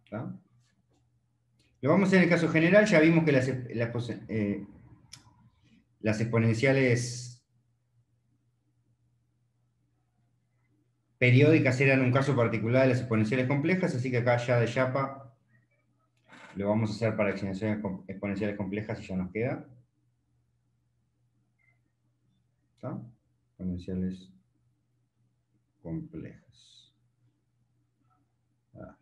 ¿Está? Lo vamos a hacer en el caso general. Ya vimos que las exponenciales periódicas eran un caso particular de las exponenciales complejas, así que acá ya de Yapa lo vamos a hacer para exponenciales complejas y ya nos queda. ¿Está? Exponenciales complejas. Ah.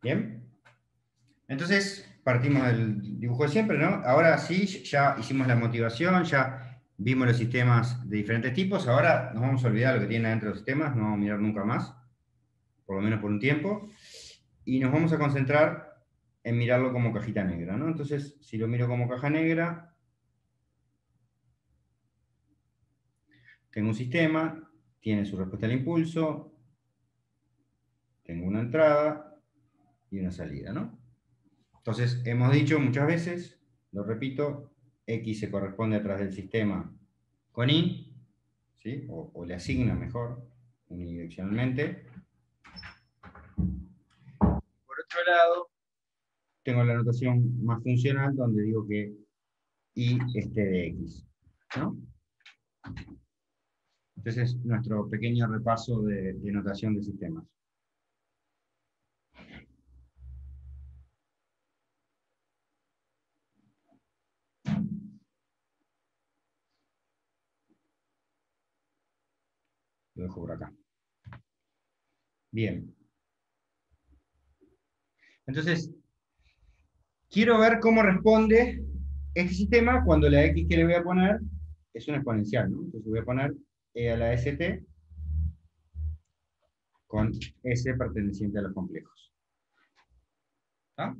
Bien. Entonces, partimos del dibujo de siempre, ¿no? Ahora sí, ya hicimos la motivación, ya vimos los sistemas de diferentes tipos, ahora nos vamos a olvidar lo que tienen adentro de los sistemas, no vamos a mirar nunca más, por lo menos por un tiempo, y nos vamos a concentrar en mirarlo como cajita negra, ¿no? Entonces, si lo miro como caja negra, tengo un sistema, tiene su respuesta al impulso, tengo una entrada y una salida, ¿no? Entonces, hemos dicho muchas veces, lo repito, X se corresponde atrás del sistema con Y, ¿sí? O le asigna mejor, unidireccionalmente. Por otro lado, tengo la notación más funcional donde digo que Y esté de X, ¿no? Entonces, nuestro pequeño repaso de notación de sistemas. Lo dejo por acá. Bien. Entonces, quiero ver cómo responde este sistema cuando la X que le voy a poner es una exponencial, ¿no? Entonces voy a poner E a la ST con S perteneciente a los complejos. ¿Está?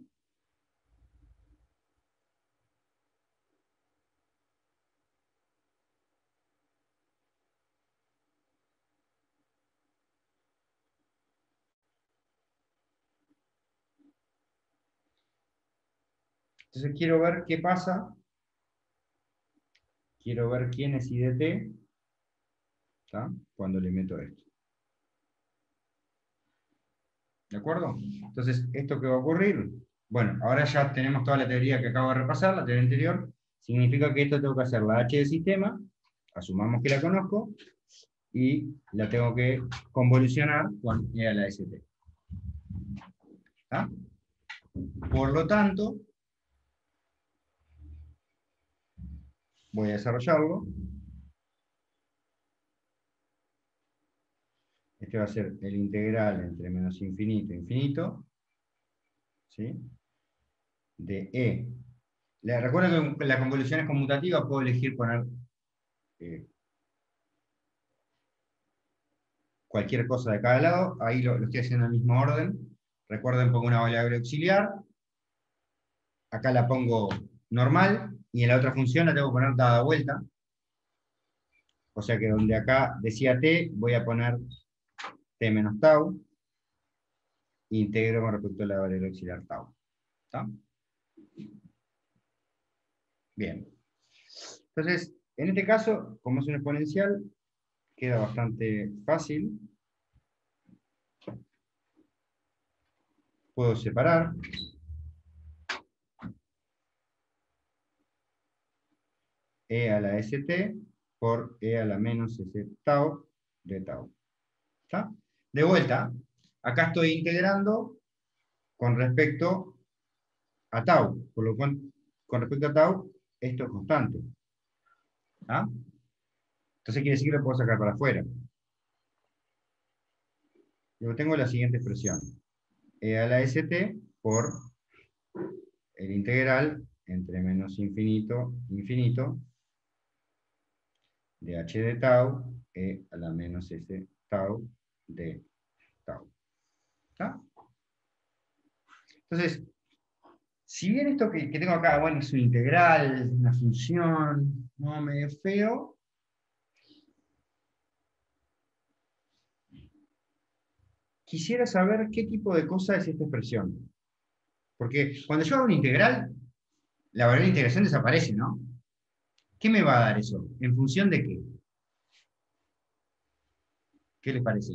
Entonces quiero ver qué pasa. Quiero ver quién es I de t, ¿está? Cuando le meto esto. ¿De acuerdo? Entonces, ¿esto qué va a ocurrir? Bueno, ahora ya tenemos toda la teoría que acabo de repasar, la teoría anterior. Significa que esto tengo que hacer la H del sistema, asumamos que la conozco, y la tengo que convolucionar con E a la ST. ¿Está? Por lo tanto, voy a desarrollarlo. Este va a ser el integral entre menos infinito e infinito, ¿sí? De E. Recuerdo que la convolución es conmutativa, puedo elegir poner cualquier cosa de cada lado. Ahí lo estoy haciendo en el mismo orden. Recuerden, pongo una variable auxiliar. Acá la pongo normal, y en la otra función la tengo que poner dada vuelta. O sea que donde acá decía t, voy a poner t menos tau, integro con respecto a la variable auxiliar tau. ¿Está? Bien. Entonces, en este caso, como es un exponencial, queda bastante fácil. Puedo separar. E a la st por E a la menos S tau de tau. ¿Está? De vuelta, acá estoy integrando con respecto a tau, por lo cual, con respecto a tau, esto es constante. ¿Ah? Entonces quiere decir que lo puedo sacar para afuera. Yo tengo la siguiente expresión. E a la st por el integral entre menos infinito, infinito, de h de tau, e a la menos s tau de tau. ¿Está? Entonces, si bien esto que tengo acá, bueno, es un integral, una función, no medio feo, quisiera saber qué tipo de cosa es esta expresión. Porque cuando yo hago una integral, la variable de integración desaparece, ¿no? ¿Qué me va a dar eso? ¿En función de qué? ¿Qué les parece?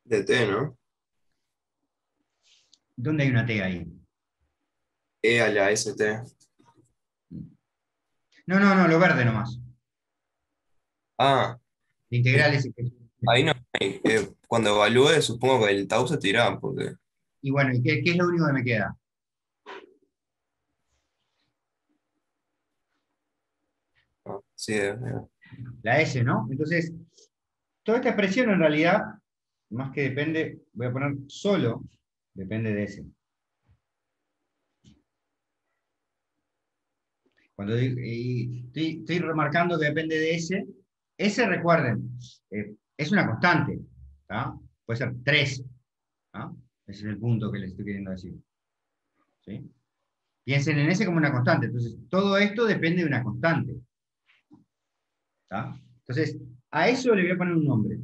De T, ¿no? ¿Dónde hay una T ahí? E a la ST. No, no, no, lo verde nomás. Ah, La es- integral es... ahí no hay. Cuando evalúe, supongo que el tau se tira, porque. Y bueno, ¿y qué es lo único que me queda? Ah, sí, La S, ¿no? Entonces, toda esta expresión en realidad, más que depende, voy a poner solo, depende de S. Cuando estoy remarcando que depende de S, S recuerden, es una constante, ¿tá? Puede ser 3, ¿tá? Ese es el punto que les estoy queriendo decir. ¿Sí? Piensen en S como una constante, entonces todo esto depende de una constante. ¿Tá? Entonces, a eso le voy a poner un nombre.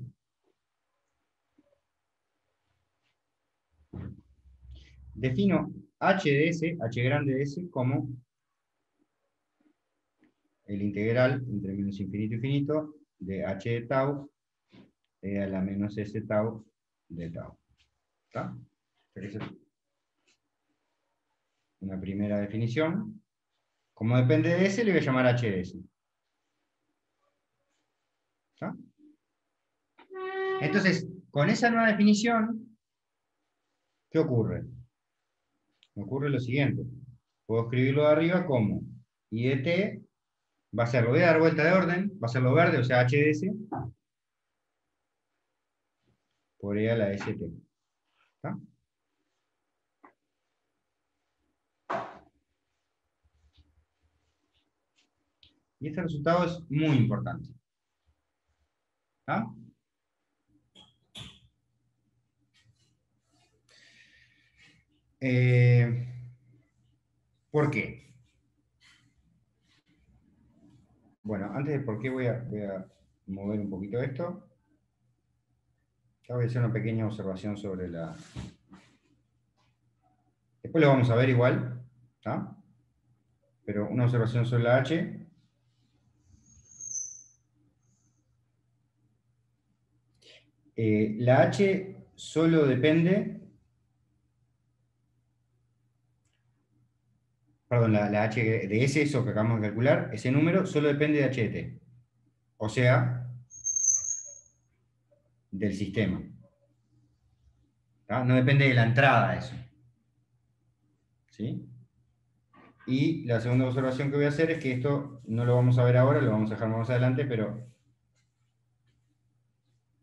Defino h de S, h grande de S, como el integral entre menos infinito y infinito de h de tau a la menos s tau de tau. ¿Está? Esa es una primera definición. Como depende de S, le voy a llamar h de S. ¿Está? Entonces, con esa nueva definición, ¿qué ocurre? Ocurre lo siguiente. Puedo escribirlo de arriba como I de t va a ser, lo voy a dar vuelta de orden, va a ser lo verde, o sea, h de s, por e a la st. ¿Está? Y este resultado es muy importante. ¿Está? Eh, ¿Por qué? Bueno, antes de por qué voy a mover un poquito esto. Ya voy a hacer una pequeña observación sobre la... Después lo vamos a ver igual, ¿tá? Pero una observación sobre la H. La H solo depende, perdón, la H de S, eso que acabamos de calcular, ese número solo depende de H de T. O sea, del sistema. ¿Tá? No depende de la entrada eso. ¿Sí? Y la segunda observación que voy a hacer es que esto no lo vamos a ver ahora, lo vamos a dejar más adelante, pero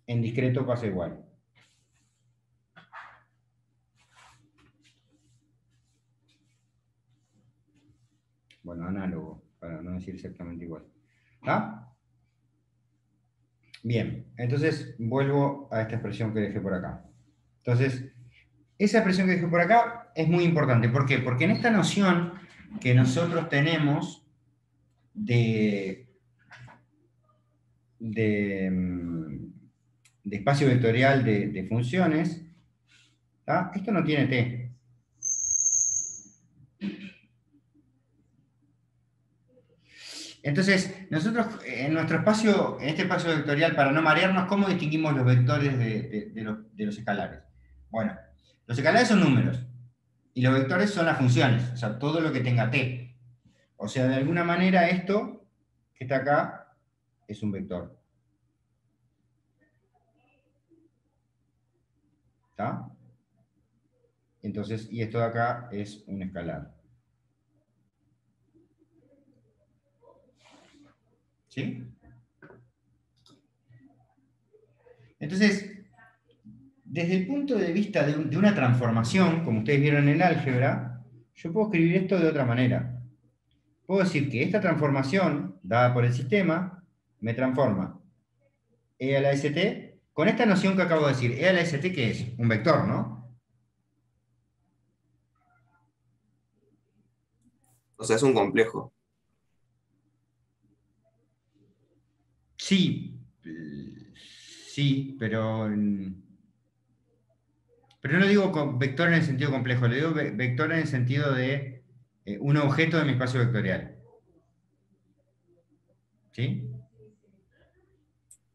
en discreto pasa igual. Bueno, análogo, para no decir exactamente igual. ¿Está? Bien, entonces vuelvo a esta expresión que dejé por acá. Entonces, esa expresión que dejé por acá es muy importante. ¿Por qué? Porque en esta noción que nosotros tenemos de, de, mm, de espacio vectorial de funciones, ¿tá? Esto no tiene t. Entonces, nosotros en nuestro espacio, en este espacio vectorial, para no marearnos, ¿cómo distinguimos los vectores de los escalares? Bueno, los escalares son números y los vectores son las funciones, o sea, todo lo que tenga t. O sea, de alguna manera esto que está acá es un vector. ¿Está? Entonces, y esto de acá es un escalar. ¿Sí? Entonces, desde el punto de vista de una transformación, como ustedes vieron en el álgebra, yo puedo escribir esto de otra manera. Puedo decir que esta transformación, dada por el sistema, me transforma e a la st, con esta noción que acabo de decir, e a la st, ¿qué es? Un vector, ¿no? O sea, es un complejo. Sí, sí, Pero no lo digo con vector en el sentido complejo, le digo vector en el sentido de un objeto de mi espacio vectorial. ¿Sí?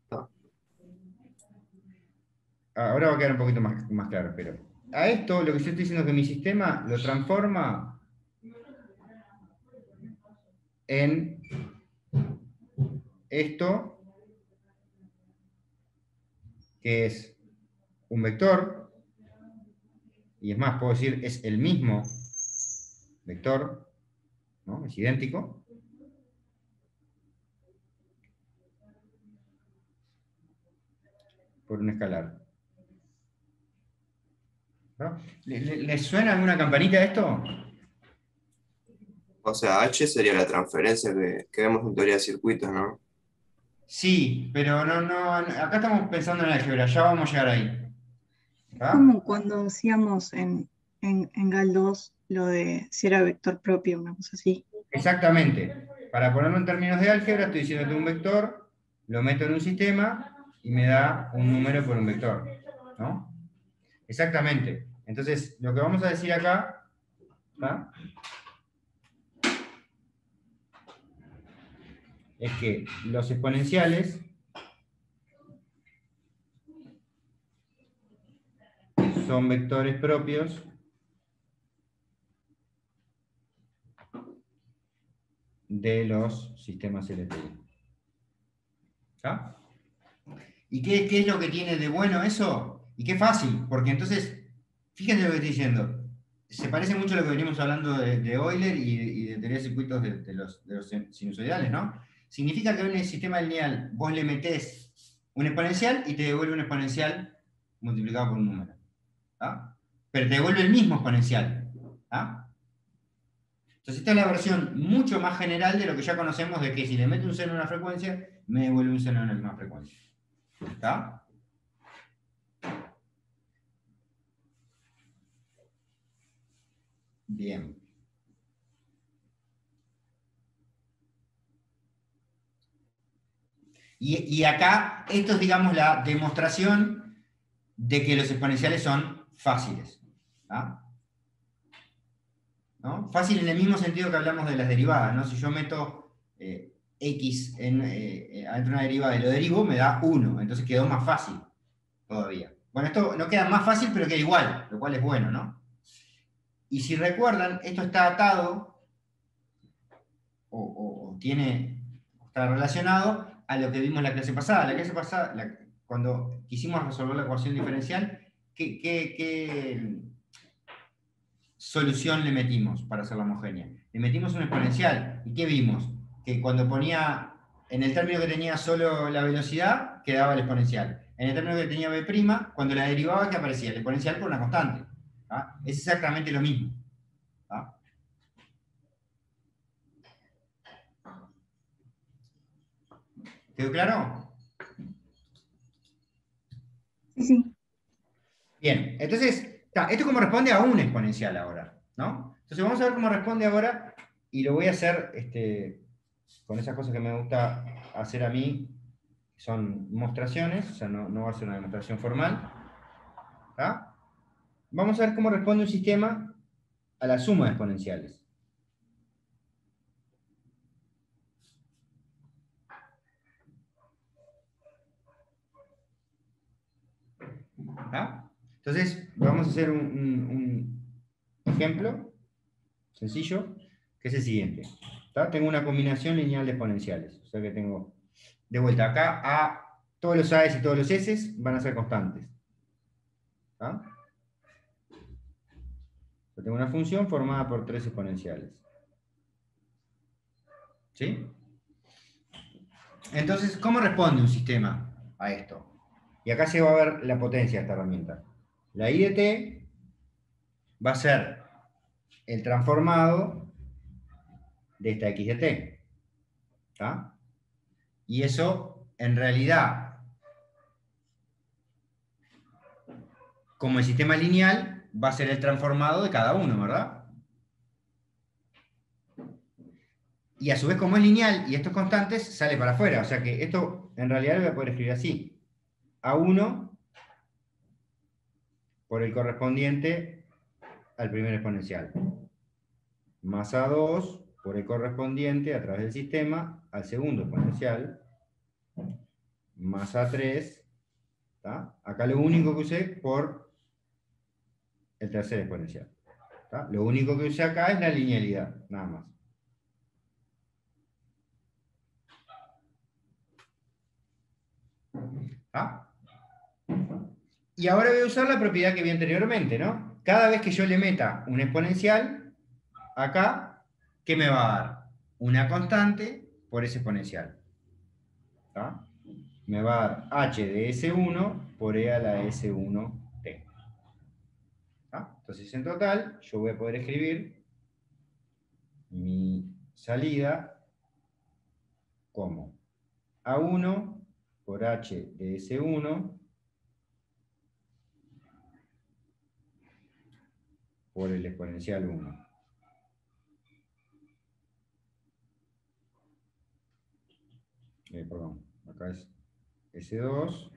Ah, Ahora va a quedar un poquito más claro, pero a esto lo que yo estoy diciendo es que mi sistema lo transforma en esto, que es un vector, y es más, puedo decir, es el mismo vector, ¿no? Es idéntico, por un escalar. ¿No? ¿Le suena alguna campanita a esto? o sea, H sería la transferencia que vemos en teoría de circuitos, ¿no? Sí, pero acá estamos pensando en álgebra, ya vamos a llegar ahí. Es ¿Tá? como cuando hacíamos en GAL2 lo de si era vector propio, una cosa así. Exactamente. Para ponerlo en términos de álgebra, estoy diciendo que un vector lo meto en un sistema y me da un número por un vector. ¿No? Exactamente. Entonces, lo que vamos a decir acá, ¿tá? Es que los exponenciales son vectores propios de los sistemas LTI. ¿Tá? ¿Y qué es lo que tiene de bueno eso? Y qué fácil, porque entonces, fíjense lo que estoy diciendo. Se parece mucho a lo que venimos hablando de Euler y de teoría de circuitos de los sinusoidales, ¿no? Significa que en el sistema lineal vos le metés un exponencial y te devuelve un exponencial multiplicado por un número. ¿Tá? Pero te devuelve el mismo exponencial. ¿Tá? Entonces esta es la versión mucho más general de lo que ya conocemos de que si le meto un seno en una frecuencia, me devuelve un seno en la misma frecuencia. ¿Está? Bien. Y acá, esto es, digamos, la demostración de que los exponenciales son fáciles. ¿Tá? ¿No? Fácil en el mismo sentido que hablamos de las derivadas, ¿no? Si yo meto x adentro de una derivada y lo derivo, me da 1, entonces quedó más fácil todavía. Bueno, esto no queda más fácil, pero queda igual, lo cual es bueno, ¿no? Y si recuerdan, esto está atado o está relacionado a lo que vimos en la clase pasada. La clase pasada, cuando quisimos resolver la ecuación diferencial, ¿qué solución le metimos para hacerla homogénea? Le metimos un exponencial. ¿Y qué vimos? Que cuando ponía, en el término que tenía solo la velocidad, quedaba el exponencial. En el término que tenía b', cuando la derivaba, ¿qué aparecía? El exponencial por una constante. ¿Tá? Es exactamente lo mismo. ¿Tá? ¿Quedó claro? Sí, sí. Bien, entonces, esto como responde a un exponencial ahora, ¿no? Entonces vamos a ver cómo responde ahora y lo voy a hacer con esas cosas que me gusta hacer a mí, que son demostraciones, o sea, no va a ser una demostración formal. ¿Tá? Vamos a ver cómo responde un sistema a la suma de exponenciales. ¿Tá? Entonces, vamos a hacer un ejemplo sencillo, que es el siguiente. ¿Tá? Tengo una combinación lineal de exponenciales. O sea que tengo, de vuelta, acá todos los A's y todos los S's van a ser constantes. ¿Tá? Yo tengo una función formada por 3 exponenciales. ¿Sí? Entonces, ¿cómo responde un sistema a esto? Y acá se va a ver la potencia de esta herramienta. La I de t va a ser el transformado de esta x de t. ¿Tá? Y eso, en realidad, como el sistema lineal, va a ser el transformado de cada uno, ¿verdad? Y a su vez, como es lineal y estos constantes, sale para afuera. O sea que esto, en realidad, lo voy a poder escribir así. A1 por el correspondiente al primer exponencial. Más A2 por el correspondiente a través del sistema al segundo exponencial. Más A3. ¿Tá? Acá lo único que usé por el tercer exponencial. ¿Tá? Lo único que usé acá es la linealidad, nada más. ¿Ah? Y ahora voy a usar la propiedad que vi anteriormente, ¿no? Cada vez que yo le meta un exponencial, acá, ¿qué me va a dar? Una constante por ese exponencial. ¿Tá? Me va a dar h de S1 por e a la S1t. ¿Tá? Entonces, en total, yo voy a poder escribir mi salida como A1 por h de S1 por el exponencial 1. Perdón, acá es S2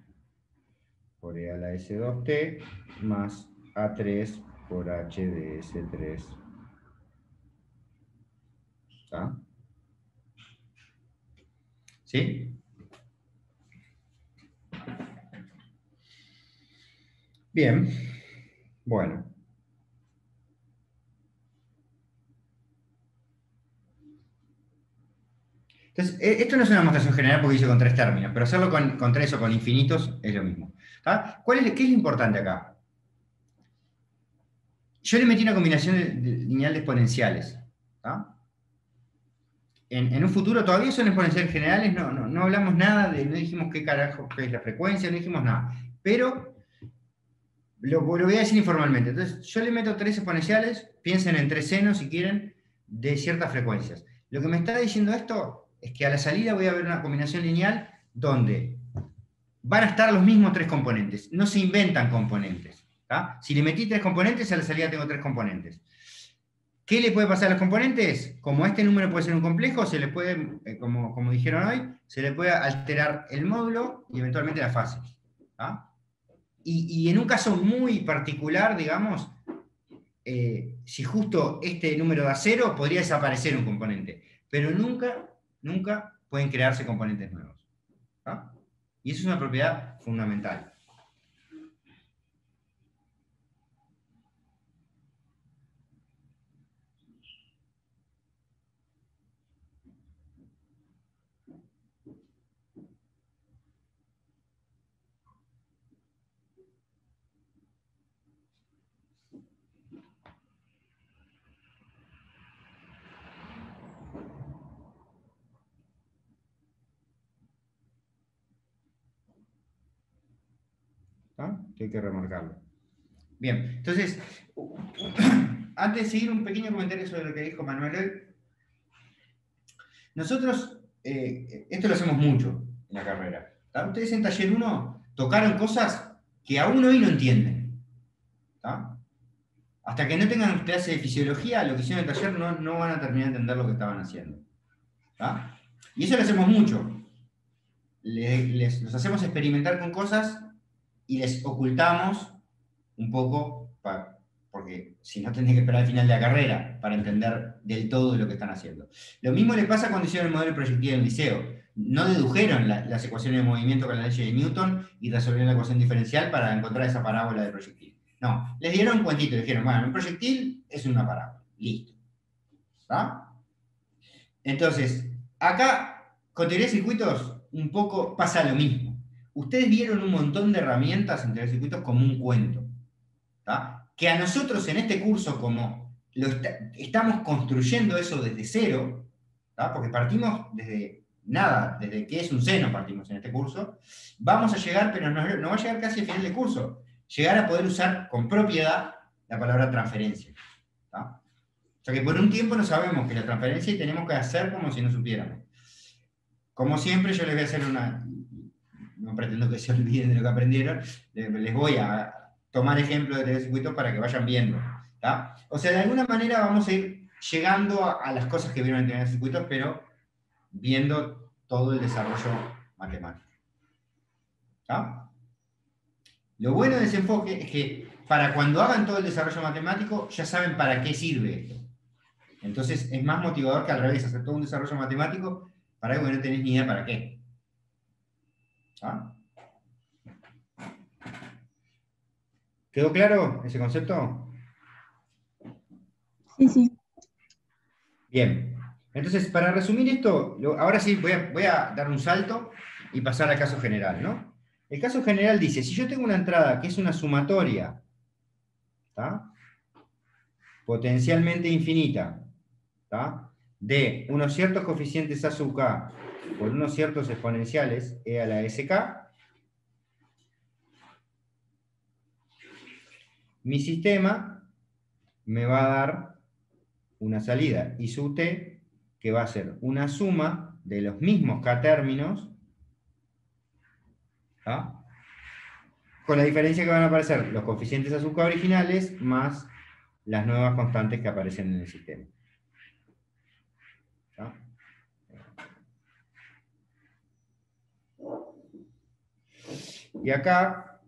por e a la S2t más A3 por h de S3. ¿Está? ¿Sí? Bien. Bueno. Entonces, esto no es una demostración general porque hice con 3 términos, pero hacerlo con 3 o con infinitos es lo mismo. ¿Tá? ¿Qué es lo importante acá? Yo le metí una combinación lineal de exponenciales. ¿Tá? En un futuro todavía son exponenciales generales, no hablamos nada no dijimos qué carajo qué es la frecuencia, no dijimos nada. Pero lo voy a decir informalmente. Entonces, yo le meto 3 exponenciales, piensen en 3 senos si quieren, de ciertas frecuencias. Lo que me está diciendo esto es que a la salida voy a ver una combinación lineal donde van a estar los mismos 3 componentes. No se inventan componentes. ¿Tá? Si le metí 3 componentes, a la salida tengo 3 componentes. ¿Qué le puede pasar a los componentes? Como este número puede ser un complejo, se le puede, como dijeron hoy, se le puede alterar el módulo y eventualmente la fase. ¿Tá? Y en un caso muy particular, digamos, si justo este número da 0, podría desaparecer un componente. Pero nunca pueden crearse componentes nuevos. ¿Tá? Y eso es una propiedad fundamental. ¿Tá? Que hay que remarcarlo. Bien, entonces, antes de seguir un pequeño comentario sobre lo que dijo Manuel hoy, nosotros, esto lo hacemos mucho en la carrera. ¿Tá? Ustedes en taller 1 tocaron cosas que aún hoy no entienden. ¿Tá? Hasta que no tengan clase de fisiología, lo que hicieron en el taller no van a terminar de entender lo que estaban haciendo. ¿Tá? Y eso lo hacemos mucho. Los hacemos experimentar con cosas y les ocultamos un poco, porque si no tendrían que esperar al final de la carrera para entender del todo lo que están haciendo. Lo mismo les pasa cuando hicieron el modelo proyectil en el liceo. No dedujeron las ecuaciones de movimiento con la ley de Newton y resolvieron la ecuación diferencial para encontrar esa parábola de proyectil. No, les dieron un cuentito, les dijeron, bueno, un proyectil es una parábola, listo. ¿Está? Entonces, acá, con teoría de circuitos, un poco pasa lo mismo. Ustedes vieron un montón de herramientas en teoría de circuitos como un cuento. ¿Tá? Que a nosotros en este curso, como estamos construyendo eso desde cero, ¿tá? Porque partimos desde nada, desde qué es un seno partimos en este curso, vamos a llegar, pero no va a llegar casi al final del curso, llegar a poder usar con propiedad la palabra transferencia. ¿Tá? O sea que por un tiempo no sabemos que la transferencia y tenemos que hacer como si no supiéramos. Como siempre, yo les voy a hacer no pretendo que se olviden de lo que aprendieron, les voy a tomar ejemplos de circuitos para que vayan viendo. ¿Tá? O sea, de alguna manera vamos a ir llegando a las cosas que vieron en teoría de circuitos, pero viendo todo el desarrollo matemático. ¿Tá? Lo bueno de ese enfoque es que para cuando hagan todo el desarrollo matemático, ya saben para qué sirve esto. Entonces es más motivador que al revés, hacer todo un desarrollo matemático para algo que no tenés ni idea para qué. ¿Ah? ¿Quedó claro ese concepto? Sí, sí. Bien. Entonces, para resumir esto, ahora sí voy a dar un salto y pasar al caso general, ¿no? El caso general dice, si yo tengo una entrada que es una sumatoria, ¿tá? Potencialmente infinita, ¿tá? De unos ciertos coeficientes A sub k por unos ciertos exponenciales e a la sk, mi sistema me va a dar una salida I sub t que va a ser una suma de los mismos k términos, ¿tá? Con la diferencia que van a aparecer los coeficientes A sub k originales más las nuevas constantes que aparecen en el sistema. ¿Tá? Y acá,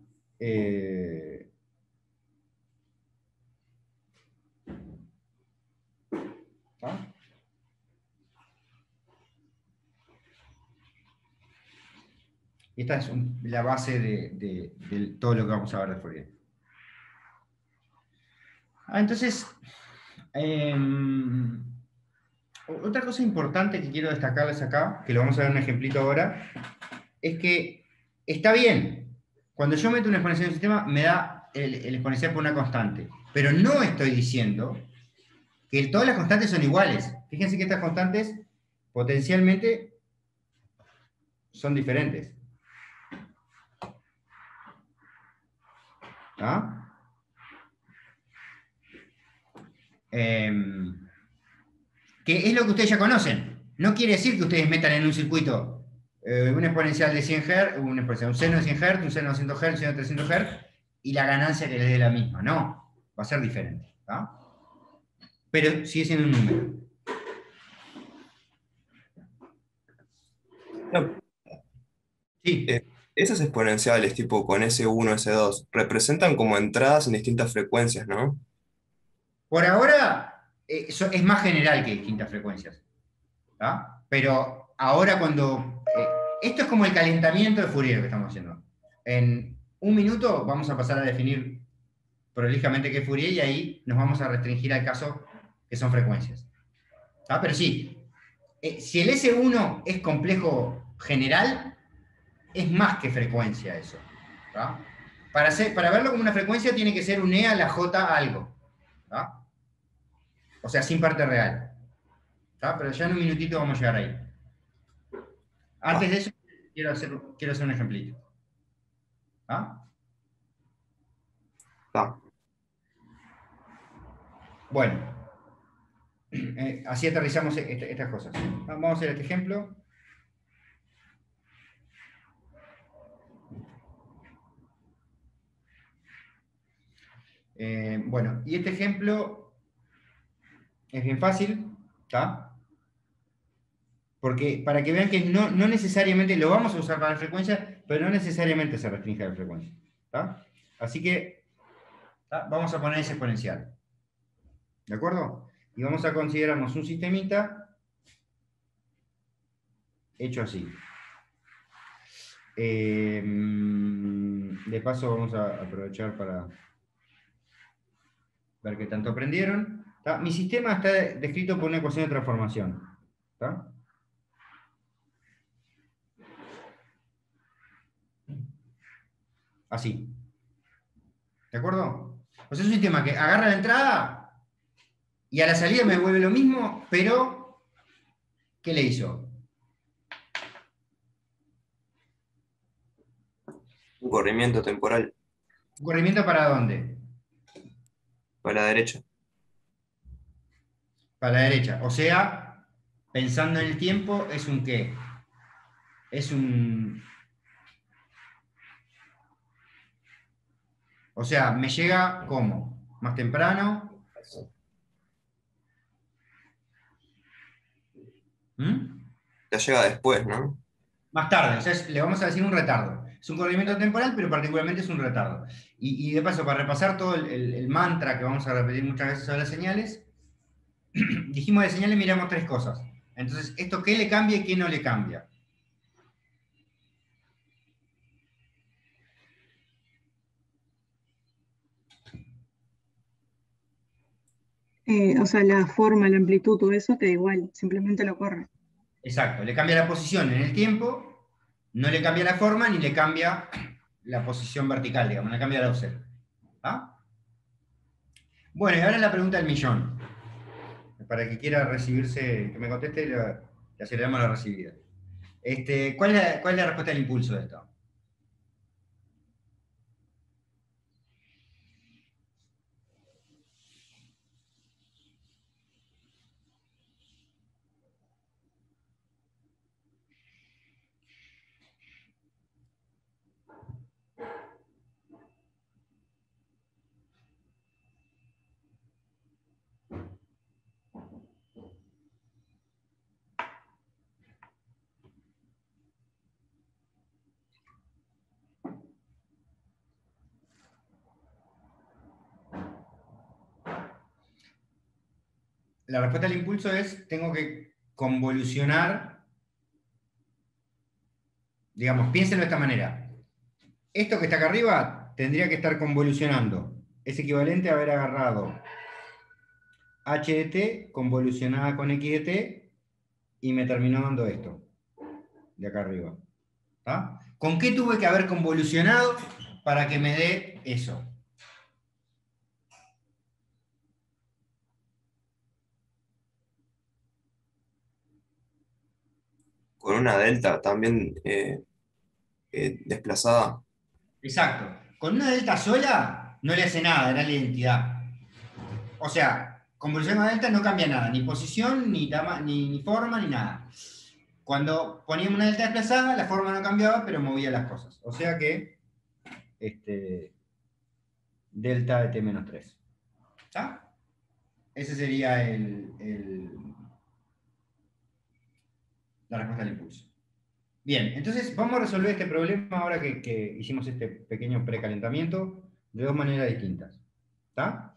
¿tá? Esta es la base de todo lo que vamos a ver de Fourier. Entonces, otra cosa importante que quiero destacarles acá, que lo vamos a ver en un ejemplito ahora, es que está bien. Cuando yo meto una exponencial en un sistema, me da el exponencial por una constante. Pero no estoy diciendo que todas las constantes son iguales. Fíjense que estas constantes potencialmente son diferentes. ¿Ah? Que es lo que ustedes ya conocen. No quiere decir que ustedes metan en un circuito un exponencial de 100 Hz, un seno de 100 Hz, un seno de 200 Hz, un seno de 300 Hz, y la ganancia que les dé la misma. No, va a ser diferente. ¿Tá? Pero sigue siendo un número. No, Sí. esas exponenciales, tipo con S1, S2, representan como entradas en distintas frecuencias, ¿no? Por ahora es más general que distintas frecuencias. ¿Tá? Pero ahora cuando... esto es como el calentamiento de Fourier que estamos haciendo. En un minuto vamos a pasar a definir prolijamente qué es Fourier y ahí nos vamos a restringir al caso que son frecuencias. ¿Tá? Pero sí, si el S1 es complejo general, es más que frecuencia eso. ¿Tá? Para verlo como una frecuencia tiene que ser un E a la J algo. ¿Tá? O sea, sin parte real. ¿Tá? Pero ya en un minutito vamos a llegar ahí. Antes de eso, quiero hacer un ejemplito. ¿Ah? Ah, Bueno, así aterrizamos estas cosas. Vamos a hacer este ejemplo. Bueno, y este ejemplo es bien fácil, ¿tá? Porque para que vean que no necesariamente lo vamos a usar para la frecuencia, pero no necesariamente se restringe a la frecuencia. ¿Tá? Así que ¿tá? Vamos a poner ese exponencial. ¿De acuerdo? Y vamos a considerarnos un sistemita hecho así. De paso vamos a aprovechar para ver qué tanto aprendieron. ¿Tá? Mi sistema está descrito por una ecuación de transformación. ¿Tá? Así. ¿De acuerdo? O sea, es un sistema que agarra la entrada y a la salida me devuelve lo mismo, pero ¿qué le hizo? un corrimiento temporal ¿Un corrimiento para dónde? para la derecha. Para la derecha. O sea, pensando en el tiempo, ¿es un qué? Es un... O sea, me llega ¿cómo? Más temprano. ¿Mm? Ya llega después, ¿no? Más tarde. O sea, le vamos a decir un retardo. Es un corrimiento temporal, pero particularmente es un retardo. Y de paso, para repasar todo el mantra que vamos a repetir muchas veces sobre las señales, dijimos de señales miramos tres cosas. Entonces, ¿esto qué le cambia y qué no le cambia? O sea, la forma, la amplitud, todo eso te da igual, simplemente lo corre. Exacto, le cambia la posición en el tiempo, no le cambia la forma ni le cambia la posición vertical, digamos, no le cambia la offset. ¿Ah? Bueno, y ahora la pregunta del millón. Para el que quiera recibirse, que me conteste, le aceleramos la recibida. ¿Cuál es la respuesta del impulso de esto? La respuesta del impulso es, tengo que convolucionar, digamos, piénsenlo de esta manera. Esto que está acá arriba tendría que estar convolucionando. Es equivalente a haber agarrado h de t convolucionada con x de t y me terminó dando esto, de acá arriba. ¿Tá? ¿Con qué tuve que haber convolucionado para que me dé eso? Con una delta también desplazada. Exacto. Con una delta sola no le hace nada, era la identidad. O sea, convolución con delta no cambia nada, ni posición, ni forma, ni nada. Cuando poníamos una delta desplazada, la forma no cambiaba, pero movía las cosas. O sea que delta de t menos 3. ¿Está? Ese sería la respuesta al impulso. Bien, entonces vamos a resolver este problema ahora que hicimos este pequeño precalentamiento de dos maneras distintas. ¿Está?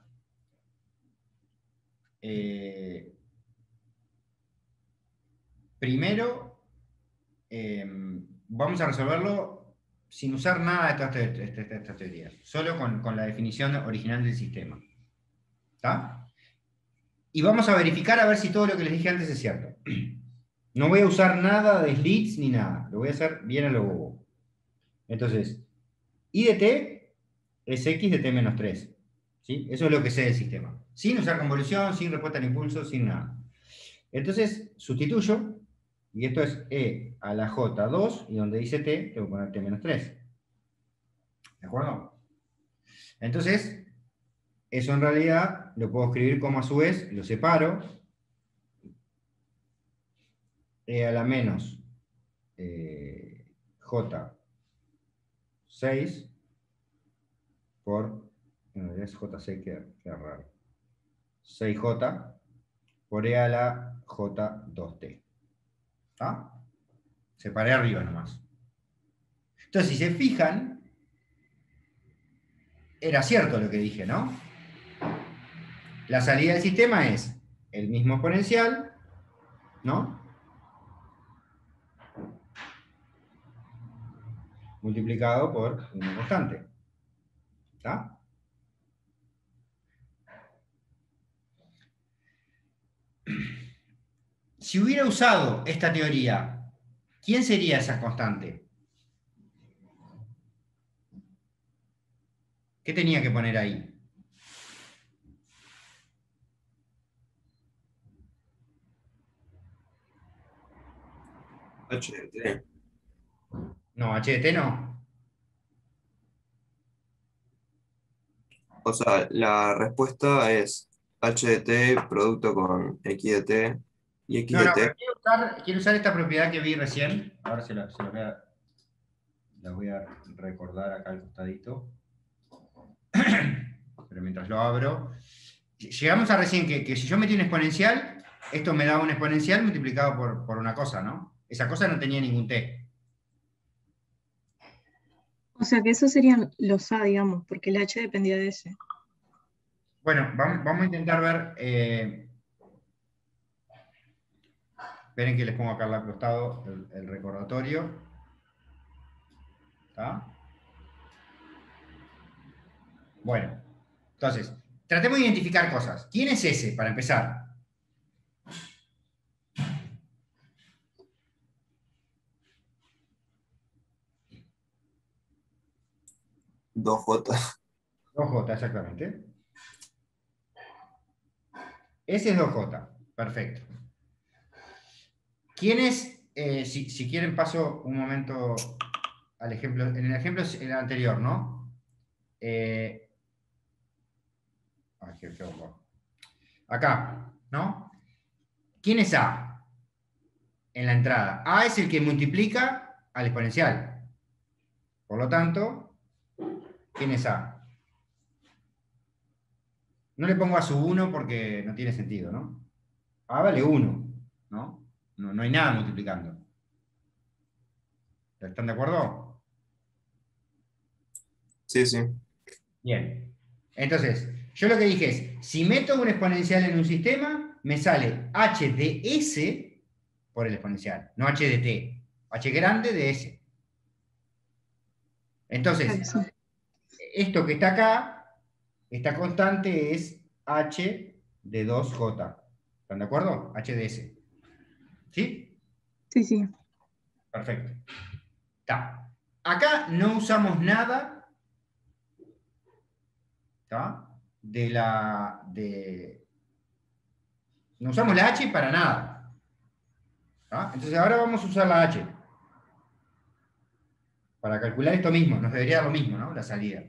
Primero, vamos a resolverlo sin usar nada de todas estas teorías, solo con la definición original del sistema. ¿Está? Y vamos a verificar a ver si todo lo que les dije antes es cierto. No voy a usar nada de slits ni nada, lo voy a hacer bien a lo bobo. Entonces, I de t es x de t menos 3. ¿Sí? Eso es lo que sé del sistema. Sin usar convolución, sin respuesta al impulso, sin nada. Entonces, sustituyo, y esto es e a la j2, y donde dice t, tengo que poner t menos 3. ¿De acuerdo? Entonces, eso en realidad lo puedo escribir como a su vez, lo separo, e a la menos j6 por, en realidad es j6, queda raro, 6j por e a la j2t. ¿Está? Separé arriba nomás. Entonces, si se fijan, era cierto lo que dije, ¿no? La salida del sistema es el mismo exponencial, ¿no? Multiplicado por una constante. ¿Está? Si hubiera usado esta teoría, ¿quién sería esa constante? ¿Qué tenía que poner ahí? H de t. No, h de t no. O sea, la respuesta es h de t producto con x de t y x No, de no, pero t. quiero usar esta propiedad que vi recién. Ahora la voy a recordar acá al costadito. Pero mientras lo abro. Llegamos a recién que si yo metí un exponencial, esto me daba un exponencial multiplicado por una cosa, ¿no? Esa cosa no tenía ningún t. O sea que esos serían los A, digamos, porque el H dependía de ese. Bueno, vamos a intentar ver. Esperen que les pongo acá al costado el recordatorio. ¿Está? Bueno, entonces, tratemos de identificar cosas. ¿Quién es ese, para empezar? Dos J. 2J, exactamente. Ese es 2J, perfecto. ¿Quién es? Si quieren paso un momento al ejemplo. En el ejemplo el anterior, ¿no? Qué feo. Acá, ¿no? ¿Quién es A en la entrada? A es el que multiplica al exponencial. Por lo tanto, ¿quién es A? No le pongo a sub 1 porque no tiene sentido, ¿no? A vale 1, ¿no? No hay nada multiplicando. ¿Están de acuerdo? Sí, sí. Bien. Entonces, yo lo que dije es, si meto un exponencial en un sistema, me sale h de s por el exponencial, no h de t. H grande de s. Claro, Entonces, sí. esto que está acá, esta constante es h de 2j. ¿Están de acuerdo? H de s. ¿Sí? Sí, sí. Perfecto. Está. Acá no usamos nada, ¿está? No usamos la h para nada. ¿Está? Entonces ahora vamos a usar la h. Para calcular esto mismo, nos debería dar lo mismo, ¿no? La salida.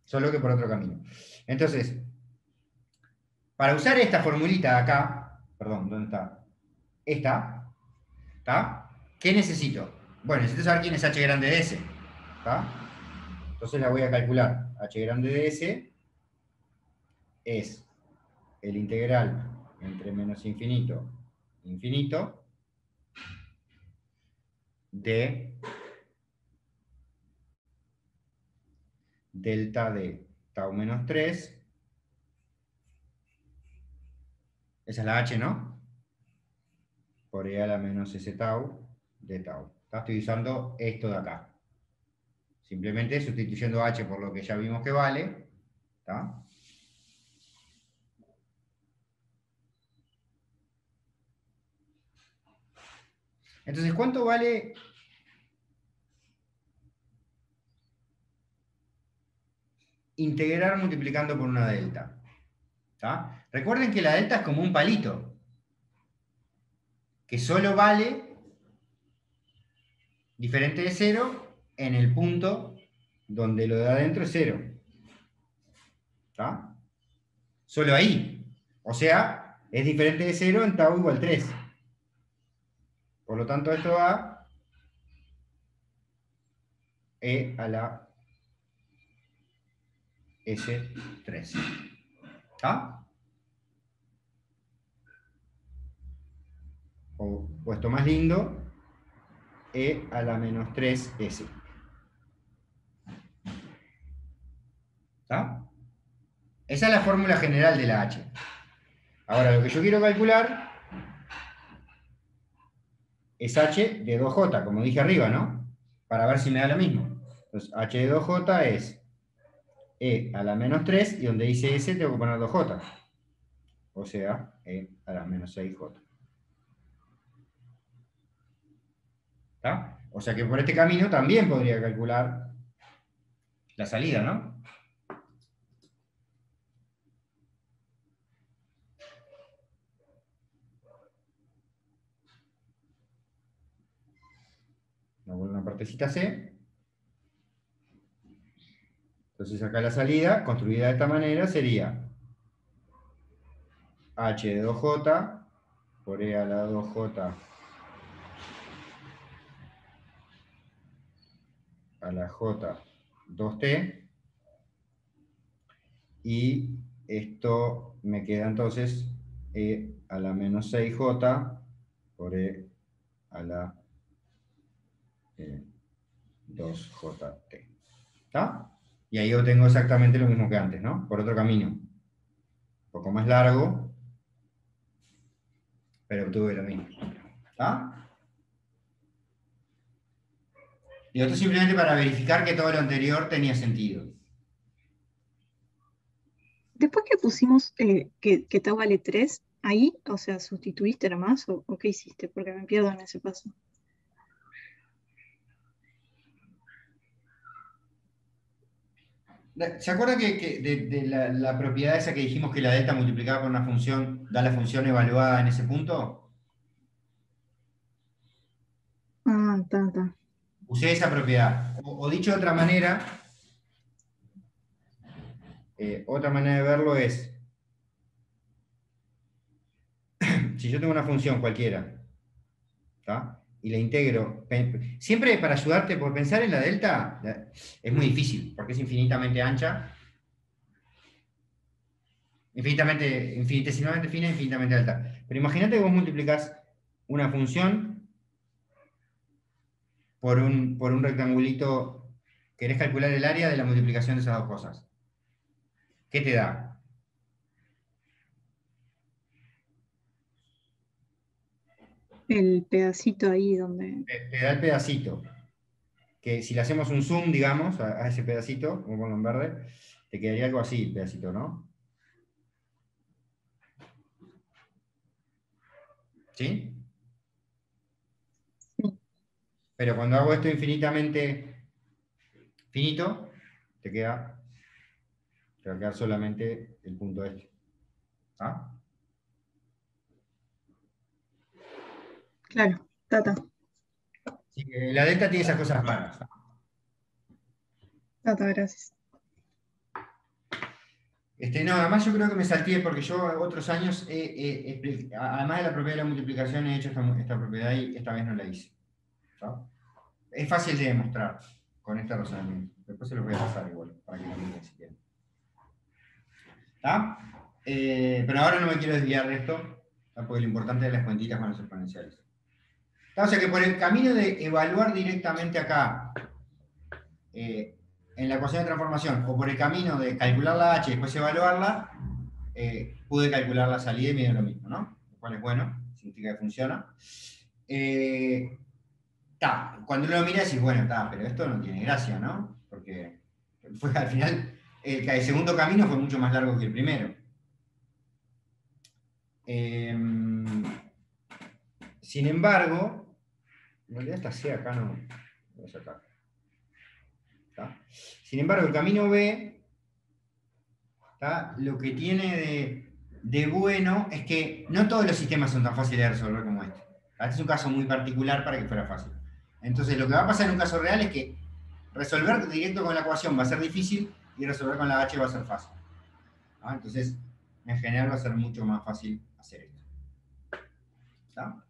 Solo que por otro camino. Entonces, para usar esta formulita de acá, perdón, ¿dónde está? Esta, ¿está? ¿Qué necesito? Bueno, necesito saber quién es h grande de s, ¿está? Entonces la voy a calcular. H grande de s es el integral entre menos infinito e infinito de delta de tau menos 3. Esa es la h, ¿no? Por e a la menos s tau de tau. Estoy usando esto de acá. Simplemente sustituyendo h por lo que ya vimos que vale. ¿Está? Entonces, ¿cuánto vale integrar multiplicando por una delta? ¿Está? Recuerden que la delta es como un palito, que solo vale diferente de 0 en el punto donde lo de adentro es 0. ¿Está? Solo ahí. O sea, es diferente de 0 en tau igual 3. Por lo tanto, esto da e a la S3. ¿Está? O puesto más lindo, e a la menos 3s. ¿Está? Esa es la fórmula general de la h. Ahora, lo que yo quiero calcular es h de 2j, como dije arriba, ¿no? Para ver si me da lo mismo. Entonces, h de 2j es e a la menos 3, y donde dice s tengo que poner 2j. O sea, e a la menos 6j. ¿Está? O sea que por este camino también podría calcular la salida, ¿no? Una partecita C. Entonces acá la salida, construida de esta manera, sería h de 2j por e a la 2j a la j 2t. Y esto me queda entonces e a la menos 6j por e a la 2jt. ¿Está? Y ahí obtengo exactamente lo mismo que antes, ¿no? Por otro camino. Un poco más largo, pero obtuve lo mismo. ¿Está? Y esto simplemente para verificar que todo lo anterior tenía sentido. Después que pusimos que tau vale 3, ahí, o sea, ¿sustituiste nada más o qué hiciste? Porque me pierdo en ese paso. ¿Se acuerda que de la propiedad esa que dijimos que la delta multiplicada por una función da la función evaluada en ese punto? Ah, está. Usé esa propiedad. O dicho de otra manera de verlo es, si yo tengo una función cualquiera, ¿tá? Y la integro, siempre para ayudarte, por pensar en la delta, es muy difícil, porque es infinitamente ancha, infinitesimalmente fina, infinitamente alta. Pero imagínate que vos multiplicás una función por un rectangulito, querés calcular el área de la multiplicación de esas dos cosas. ¿Qué te da? El pedacito ahí donde... Te da el pedacito, que si le hacemos un zoom, digamos, a ese pedacito, como ponlo en verde, te quedaría algo así el pedacito, ¿no? ¿Sí? Sí, Pero cuando hago esto infinitamente finito, te va a quedar solamente el punto este. ¿Ah? claro, tata. Así que la delta tiene esas cosas raras. Tata, gracias. No, además yo creo que me salté porque yo otros años, además de la propiedad de la multiplicación, he hecho esta propiedad y esta vez no la hice. ¿Tá? Es fácil de demostrar con este razonamiento. Después se lo voy a pasar igual, para que lo miren si quieren. ¿Tá? Pero ahora no me quiero desviar de esto, ¿tá? Porque lo importante es las cuentitas con los exponenciales. ¿Tá? O sea que por el camino de evaluar directamente acá, en la ecuación de transformación, o por el camino de calcular la h y después evaluarla, pude calcular la salida y me dio lo mismo, ¿no? Lo cual es bueno, significa que funciona. Cuando uno lo mira decís, bueno, pero esto no tiene gracia, ¿no? Porque al final el segundo camino fue mucho más largo que el primero. Sin embargo, en realidad esta C acá no, voy a sacar. ¿Tá? Sin embargo, el camino B, ¿tá? Lo que tiene de bueno es que no todos los sistemas son tan fáciles de resolver como este. Este es un caso muy particular para que fuera fácil. Entonces, lo que va a pasar en un caso real es que resolver directo con la ecuación va a ser difícil y resolver con la h va a ser fácil. ¿Ah? Entonces, en general va a ser mucho más fácil hacer esto. ¿Está?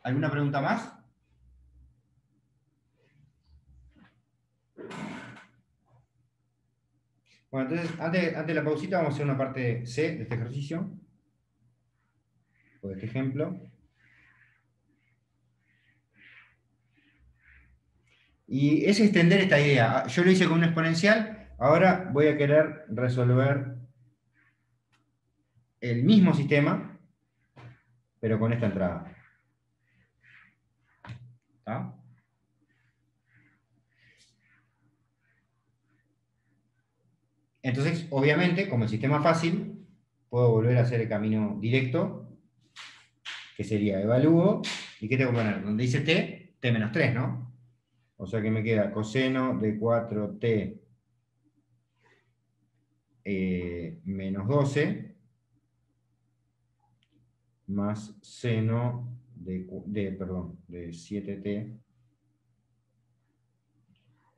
¿Alguna pregunta más? Bueno, entonces, antes de la pausita vamos a hacer una parte C de este ejercicio, o de este ejemplo. Y es extender esta idea. Yo lo hice con un exponencial, ahora voy a querer resolver el mismo sistema, pero con esta entrada. ¿Está? Entonces, obviamente, como el sistema es fácil, puedo volver a hacer el camino directo, que sería evalúo, ¿y qué tengo que poner? Donde dice t, t menos 3, ¿no? O sea que me queda coseno de 4t menos 12 más seno de 7t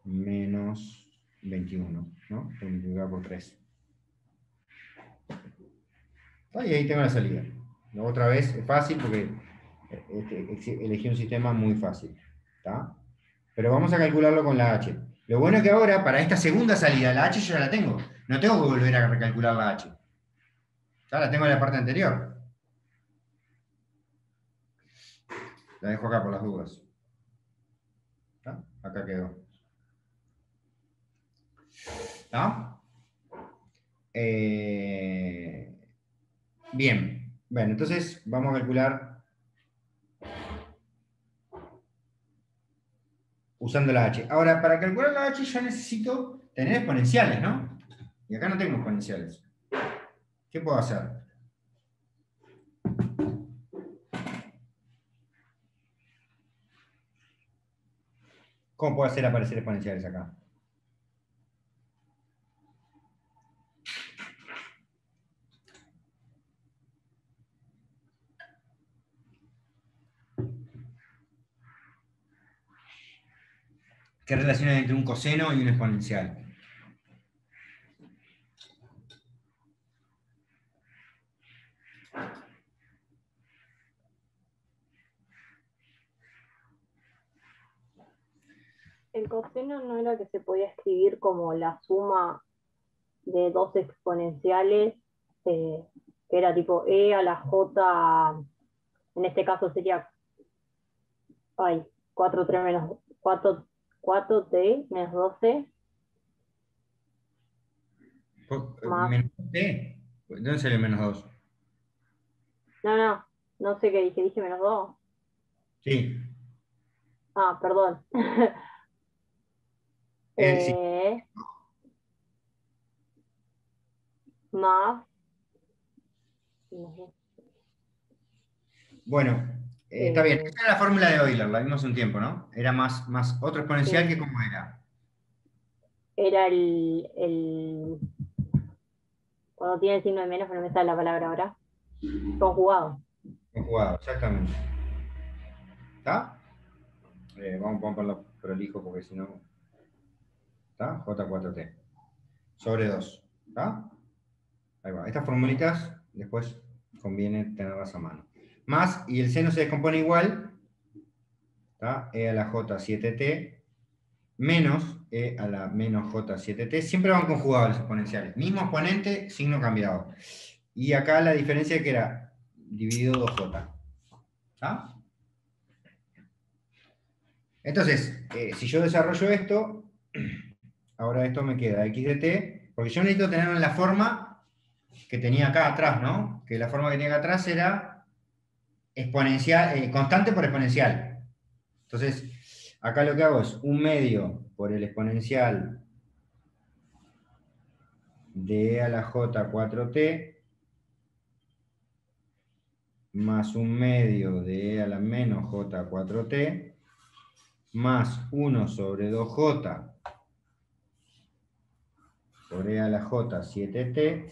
menos 21, ¿no? Multiplicado por 3. Y ahí tengo la salida. Otra vez es fácil porque elegí un sistema muy fácil. ¿Tá? Pero vamos a calcularlo con la h. Lo bueno es que ahora, para esta segunda salida, la h yo ya la tengo. No tengo que volver a recalcular la h. Ya la tengo en la parte anterior. La dejo acá por las dudas. ¿Tá? Acá quedó. ¿No? Bien. Bueno, entonces vamos a calcular usando la H. Ahora, para calcular la H yo necesito tener exponenciales, ¿no? Y acá no tengo exponenciales. ¿Qué puedo hacer? ¿Cómo puedo hacer aparecer exponenciales acá? ¿Qué relación hay entre un coseno y un exponencial? El coseno no era que se podía escribir como la suma de dos exponenciales, que era tipo e a la j, en este caso sería, ay, 4t menos 4t menos 12 más, ¿Menos t? ¿Dónde sale menos 2? no sé qué dije menos 2. Sí. Ah, perdón. Sí. Eh, más, Bueno, está bien. eh, Esta es la fórmula de Euler, la vimos un tiempo, ¿no? Era más otro exponencial sí, que cómo era. era cuando tiene el signo de menos, pero no me sale la palabra ahora, conjugado. Conjugado, exactamente. ¿Está? Vamos a ponerlo prolijo porque si no. ¿Está? J4T. Sobre 2. ¿Está? Ahí va. Estas formulitas después conviene tenerlas a mano. Más, y el seno se descompone igual. ¿Está? E a la J7T menos E a la menos J7T. Siempre van conjugados los exponenciales. Mismo exponente, signo cambiado. Y acá la diferencia que era dividido 2J. ¿Está? Entonces, si yo desarrollo esto, ahora esto me queda x de t, porque yo necesito tenerlo en la forma que tenía acá atrás, ¿no? Que la forma que tenía acá atrás era exponencial, constante por exponencial. Entonces, acá lo que hago es 1/2 por el exponencial de e a la j4t más 1/2 de e a la menos j4t más 1 sobre 2j por e a la j7t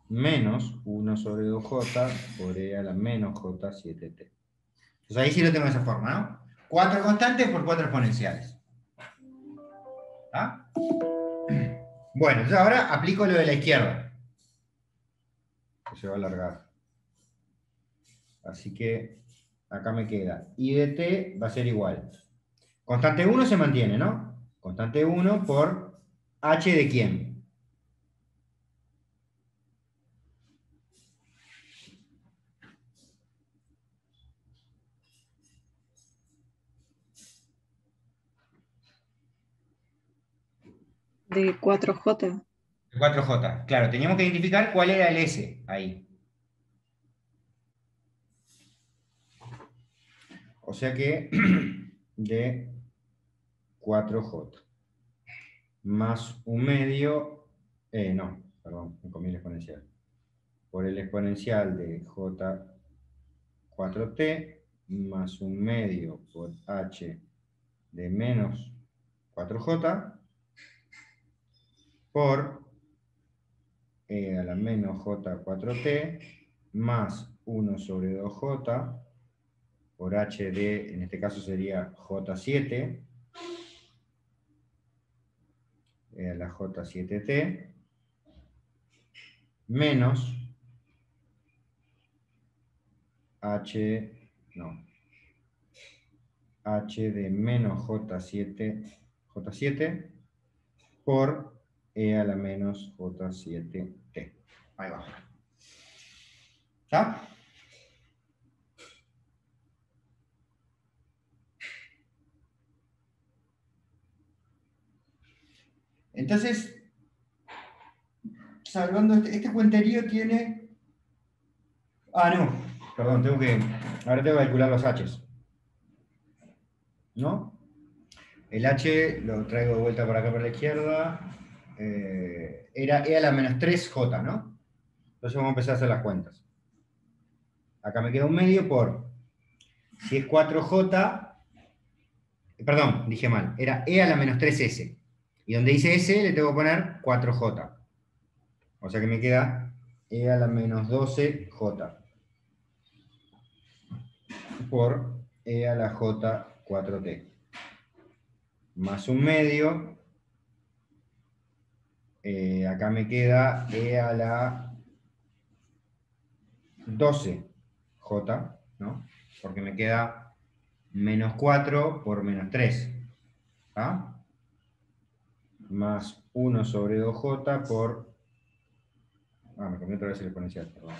menos 1 sobre 2j por e a la menos j7t. Entonces ahí sí lo tengo de esa forma, ¿no? 4 constantes por 4 exponenciales. ¿Ah? Bueno, entonces ahora aplico lo de la izquierda. Que se va a alargar. Así que acá me queda. I de t va a ser igual. Constante 1 se mantiene, ¿no? Constante 1 por h de quién. De 4J. 4j. Claro, teníamos que identificar cuál era el S ahí. O sea que de 4j más 1/2, no, perdón, me comí el exponencial. Por el exponencial de j4t más 1/2 por h de menos 4j por e a la menos j4t más 1 sobre 2j por h de, en este caso sería j7, e a la j7t menos h, no, h de menos j7 por e a la menos j7t. Ahí va. ¿Está? Entonces, salvando este cuenterío tiene... Ah, no, perdón, ahora tengo que calcular los H's. ¿No? El H lo traigo de vuelta por acá por la izquierda. Era E a la menos 3J, ¿no? Entonces vamos a empezar a hacer las cuentas. Acá me queda un medio por... Si es 4J... Perdón, dije mal. Era E a la menos 3S. Y donde dice S le tengo que poner 4J. O sea que me queda E a la menos 12J. Por E a la J 4T. Más un medio. Acá me queda E a la 12J, ¿no? Porque me queda menos 4 por menos 3. ¿Ah? Más 1 sobre 2J por... Ah, me cambié otra vez el exponencial, perdón.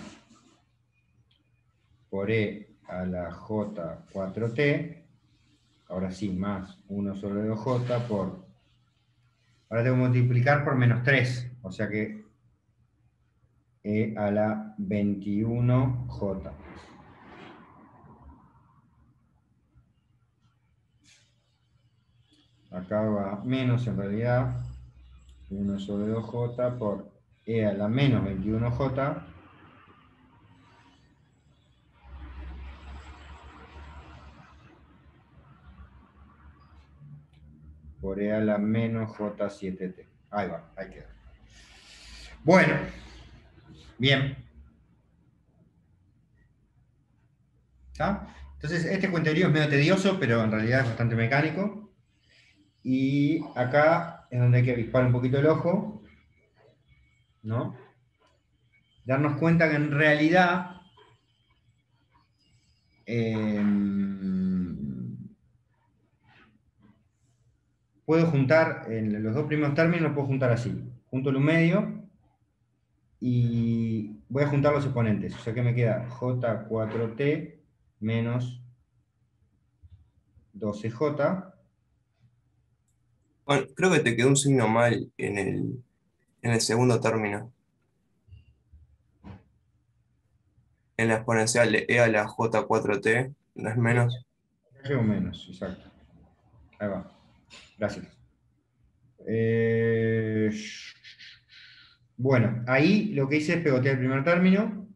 Por E a la J 4T. Ahora sí, más 1 sobre 2J por... Ahora tengo que multiplicar por menos 3. O sea que E a la 21J. Acá va menos en realidad. 1 sobre 2J por E a la menos 21J. Por E a la menos J7T. Ahí va, ahí queda. Bueno, bien. ¿Está? Entonces, este cuenterío es medio tedioso, pero en realidad es bastante mecánico. Y acá es donde hay que avispar un poquito el ojo, ¿no? Darnos cuenta que en realidad puedo juntar, en los dos primeros términos los puedo juntar así. Junto el un medio y voy a juntar los exponentes. O sea que me queda J4T menos 12J. Bueno, creo que te quedó un signo mal en el segundo término. En la exponencial de E a la J4T, ¿no es menos? Llevo menos, exacto. Ahí va. Gracias. Bueno, ahí lo que hice es pegotear el primer término.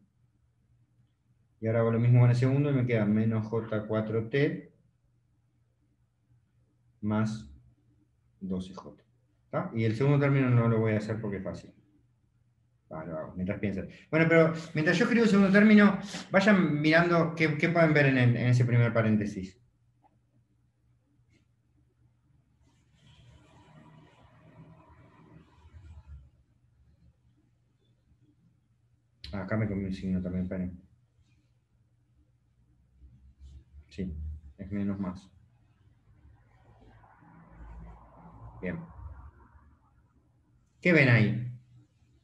Y ahora hago lo mismo en el segundo y me queda menos J4T más 12J. ¿Está? Y el segundo término no lo voy a hacer porque es fácil. Lo hago mientras piensan. Bueno, pero mientras yo escribo el segundo término, vayan mirando qué pueden ver en ese primer paréntesis. Acá me comí un signo también, esperen. Sí, es menos más. Bien. ¿Qué ven ahí?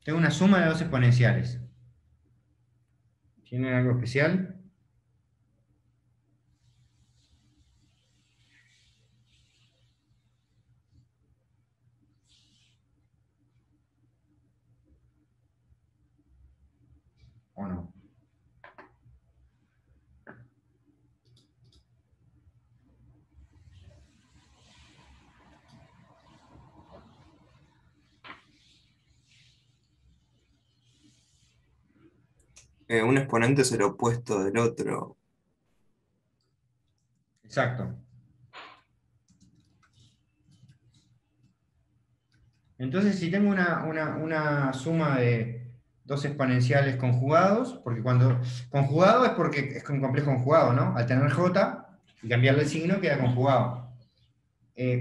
Tengo una suma de dos exponenciales. ¿Tienen algo especial? ¿O no? Un exponente es el opuesto del otro. Exacto. Entonces, si tengo una suma de dos exponenciales conjugados, porque cuando conjugado es porque es un complejo conjugado, ¿no? Al tener j y cambiarle el signo queda conjugado.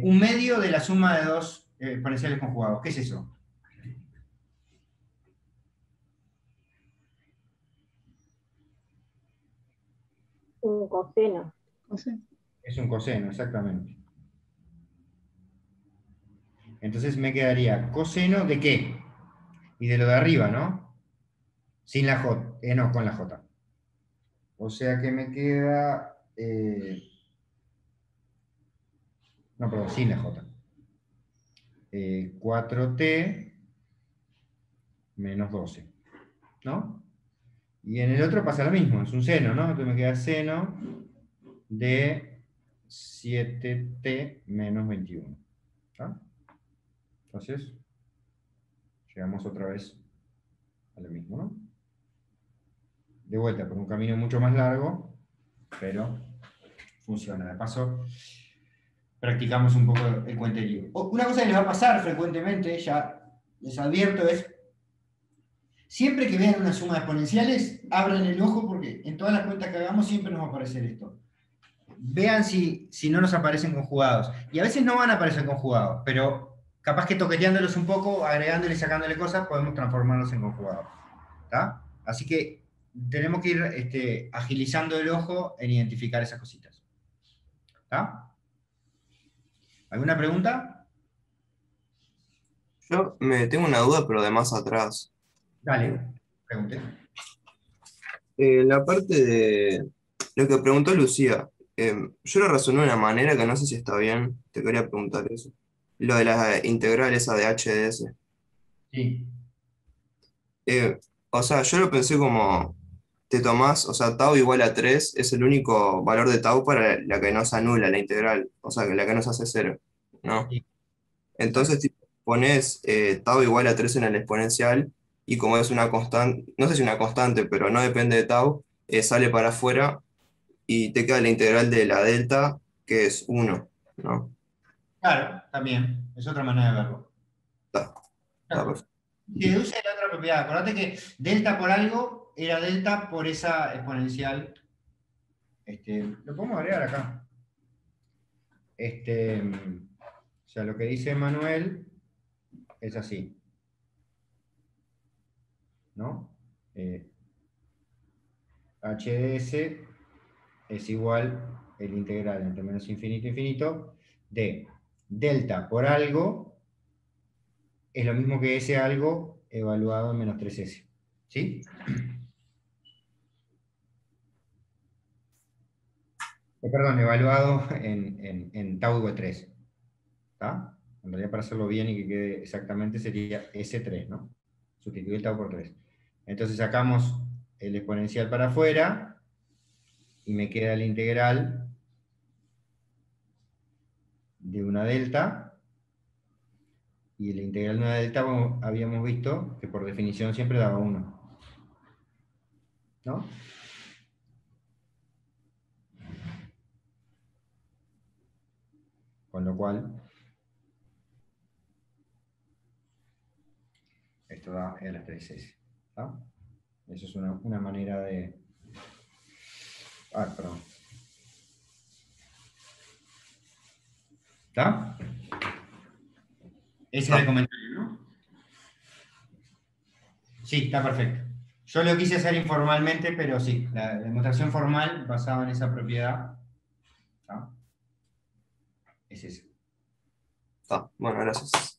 Un medio de la suma de dos exponenciales conjugados. ¿Qué es eso? Un coseno. Coseno. Es un coseno, exactamente. Entonces me quedaría coseno de qué? Y de lo de arriba, ¿no? Sin la j, no, con la j. O sea que me queda... no, perdón, sin la j. 4t menos 12. ¿No? Y en el otro pasa lo mismo, es un seno, ¿no? Entonces me queda seno de 7t menos 21. ¿Está? Entonces, llegamos otra vez a lo mismo, ¿no? De vuelta, por un camino mucho más largo, pero funciona. De paso, practicamos un poco el cuenterío. Una cosa que les va a pasar frecuentemente, ya les advierto, es siempre que vean una suma de exponenciales, abran el ojo porque en todas las cuentas que hagamos siempre nos va a aparecer esto. Vean si no nos aparecen conjugados. Y a veces no van a aparecer conjugados, pero capaz que toqueteándolos un poco, agregándole y sacándole cosas, podemos transformarlos en conjugados. ¿Está? Así que tenemos que ir agilizando el ojo en identificar esas cositas. ¿Está? ¿Alguna pregunta? Yo me tengo una duda, pero de más atrás. Dale, pregunte. La parte de lo que preguntó Lucía, yo lo razoné de una manera que no sé si está bien, te quería preguntar eso. Lo de la integral esa de HDS. Sí. O sea, yo lo pensé como, te tomás, o sea, tau igual a 3 es el único valor de tau para la que no se anula la integral, o sea, la que no se hace 0, ¿no? Sí. Entonces tipo, pones tau igual a 3 en el exponencial y como es una constante, no sé si una constante, pero no depende de tau, sale para afuera y te queda la integral de la delta, que es 1, ¿no? Claro, también. Es otra manera de verlo. Está perfecto. Se deduce la otra propiedad. Acordate que delta por algo era delta por esa exponencial. Lo podemos agregar acá. O sea, lo que dice Manuel es así. ¿No? HDS es igual el integral entre menos infinito e infinito de delta por algo es lo mismo que ese algo evaluado en menos 3s. ¿Sí? Perdón, evaluado en tau de 3. ¿Está? En realidad, para hacerlo bien y que quede exactamente, sería S3, ¿no? Sustituir el tau por 3. Entonces sacamos el exponencial para afuera y me queda la integral de una delta. Y la integral de una delta, como habíamos visto, que por definición siempre daba 1. ¿No? Con lo cual, esto da a las 3s. ¿Está? Eso es una manera de... perdón. ¿Está? Ese era el comentario, ¿no? Sí, está perfecto. Yo lo quise hacer informalmente, pero sí, la demostración formal basada en esa propiedad, ¿está? Es eso. Bueno, gracias.